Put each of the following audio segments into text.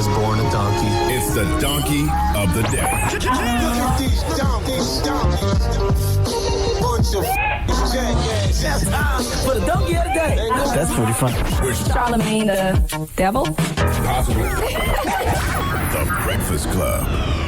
was born a donkey. It's the donkey of the day. For the donkey of the day. That's pretty fun. Charlemagne the devil? Possibly. The Breakfast Club.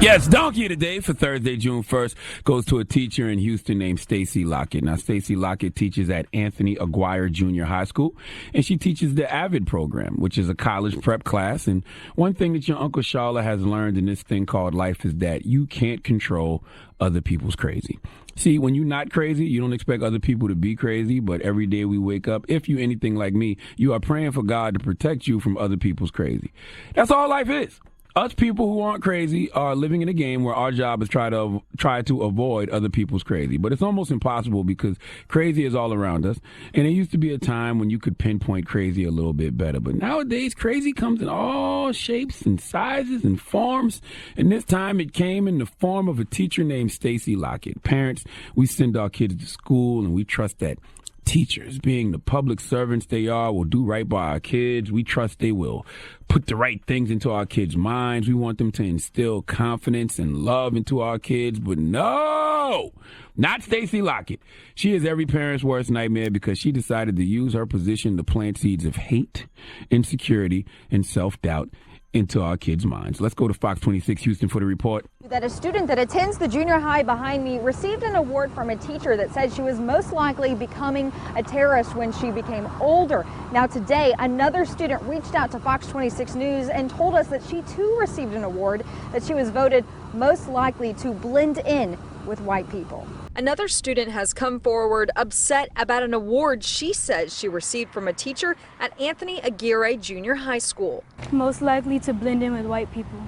Yes, Donkey of the Day for Thursday, June 1st, goes to a teacher in Houston named Stacy Lockett. Now, Stacy Lockett teaches at Anthony Aguirre Junior High School, and she teaches the AVID program, which is a college prep class. And one thing that your Uncle Sharla has learned in this thing called life is that you can't control other people's crazy. See, when you're not crazy, you don't expect other people to be crazy, but every day we wake up, if you're anything like me, you are praying for God to protect you from other people's crazy. That's all life is. Us people who aren't crazy are living in a game where our job is try to avoid other people's crazy. But it's almost impossible because crazy is all around us. And there used to be a time when you could pinpoint crazy a little bit better. But nowadays, crazy comes in all shapes and sizes and forms. And this time it came in the form of a teacher named Stacy Lockett. Parents, we send our kids to school and we trust that teachers, being the public servants they are, will do right by our kids. We trust they will put the right things into our kids' minds. We want them to instill confidence and love into our kids. But no, not Stacy Lockett. She is every parent's worst nightmare because she decided to use her position to plant seeds of hate, insecurity, and self-doubt into our kids' minds. Let's go to Fox 26 Houston for the report. That a student that attends the junior high behind me received an award from a teacher that said she was most likely becoming a terrorist when she became older. Now today, another student reached out to Fox 26 News and told us that she too received an award, that she was voted most likely to blend in with white people. Another student has come forward upset about an award she says she received from a teacher at Anthony Aguirre Junior High School. Most likely to blend in with white people.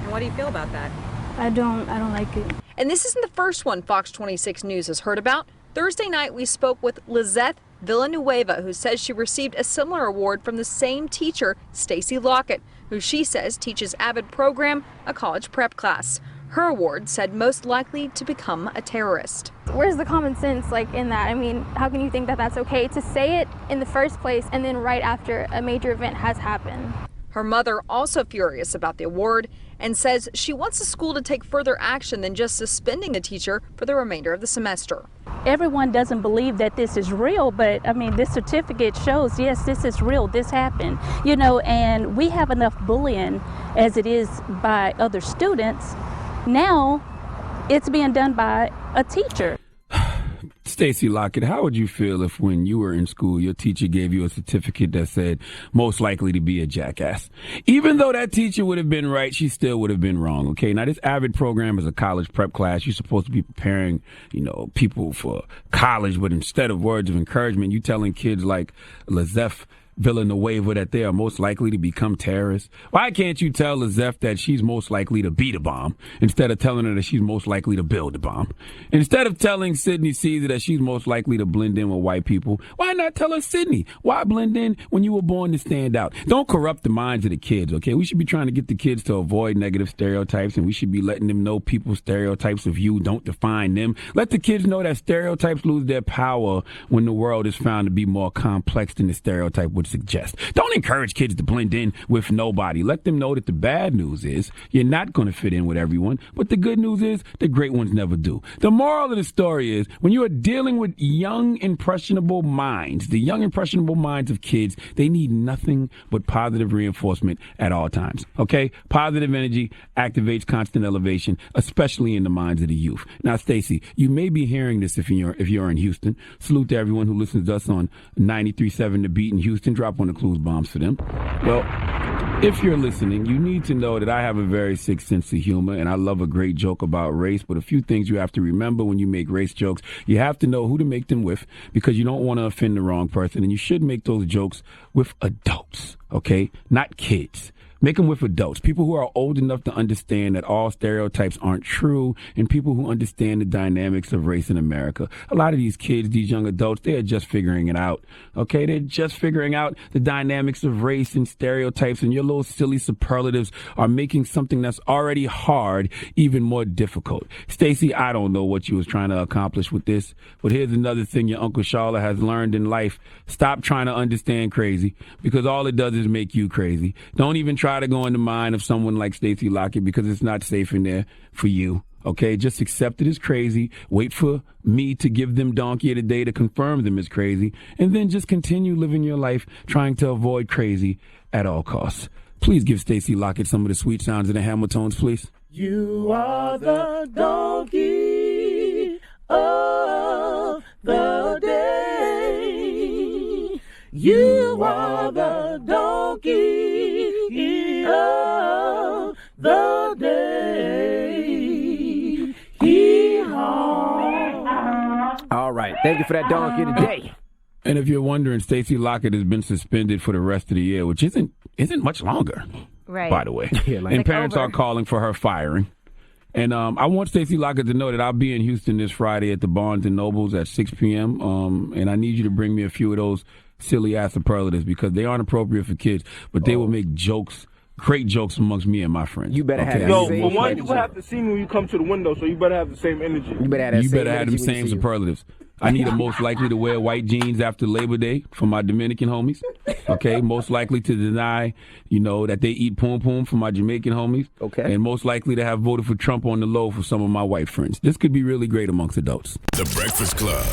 And what do you feel about that? I don't like it. And this isn't the first one Fox 26 News has heard about. Thursday night we spoke with Lizeth Villanueva, who says she received a similar award from the same teacher, Stacy Lockett, who she says teaches AVID program, a college prep class. Her award said most likely to become a terrorist. Where's the common sense in that? I mean, how can you think that that's okay to say it in the first place and then right after a major event has happened? Her mother also furious about the award and says she wants the school to take further action than just suspending the teacher for the remainder of the semester. Everyone doesn't believe that this is real, but I mean, this certificate shows, yes, this is real, this happened, and we have enough bullying as it is by other students. Now it's being done by a teacher. Stacy Lockett, how would you feel if when you were in school, your teacher gave you a certificate that said most likely to be a jackass? Even though that teacher would have been right, she still would have been wrong. Okay, now this AVID program is a college prep class. You're supposed to be preparing, people for college, but instead of words of encouragement, you telling kids like Lizeth Villanueva that they are most likely to become terrorists. Why can't you tell Lizeth that she's most likely to beat a bomb instead of telling her that she's most likely to build a bomb? Instead of telling Sydney Caesar that she's most likely to blend in with white people, why not tell her, Sydney, why blend in when you were born to stand out? Don't corrupt the minds of the kids, okay? We should be trying to get the kids to avoid negative stereotypes, and we should be letting them know people's stereotypes of you don't define them. Let the kids know that stereotypes lose their power when the world is found to be more complex than the stereotype would suggest. Don't encourage kids to blend in with nobody. Let them know that the bad news is you're not going to fit in with everyone, but the good news is the great ones never do. The moral of the story is when you are dealing with young, impressionable minds, the young, impressionable minds of kids, they need nothing but positive reinforcement at all times. Okay? Positive energy activates constant elevation, especially in the minds of the youth. Now, Stacy, you may be hearing this if you're in Houston. Salute to everyone who listens to us on 93.7 The Beat in Houston. Drop one of Clues bombs for them. Well, if you're listening, you need to know that I have a very sick sense of humor, and I love a great joke about race. But a few things you have to remember when you make race jokes. You have to know who to make them with because you don't want to offend the wrong person. And you should make those jokes with adults, okay? Not kids. Make them with adults, people who are old enough to understand that all stereotypes aren't true, and people who understand the dynamics of race in America. A lot of these kids, these young adults, they are just figuring it out, okay? They're just figuring out the dynamics of race and stereotypes, and your little silly superlatives are making something that's already hard even more difficult. Stacy, I don't know what you was trying to accomplish with this, but here's another thing your Uncle Sharla has learned in life. Stop trying to understand crazy, because all it does is make you crazy. Don't even try try to go in the mind of someone like Stacey Lockett because it's not safe in there for you. Okay, just accept it as crazy. Wait for me to give them donkey of the day to confirm them as crazy, and then just continue living your life trying to avoid crazy at all costs. Please give Stacey Lockett some of the sweet sounds and the Hamiltones, please. You are the donkey of the day. You are the donkey of the day. All right. Thank you for that donkey today. And if you're wondering, Stacey Lockett has been suspended for the rest of the year, which isn't much longer, Right. by the way. Yeah, like- And parents are calling for her firing. And I want Stacey Lockett to know that I'll be in Houston this Friday at the Barnes & Nobles at 6 p.m. And I need you to bring me a few of those silly-ass superlatives because they aren't appropriate for kids, but they will make jokes, great jokes amongst me and my friends. You better have that Yo, same for one, energy. you have to see me when you come to the window, so you better have the same energy. You better have that You same better have energy them when you same see you. superlatives. I need a most likely to wear white jeans after Labor Day for my Dominican homies. Okay, most likely to deny, that they eat poom poom for my Jamaican homies. Okay. And most likely to have voted for Trump on the low for some of my white friends. This could be really great amongst adults. The Breakfast Club.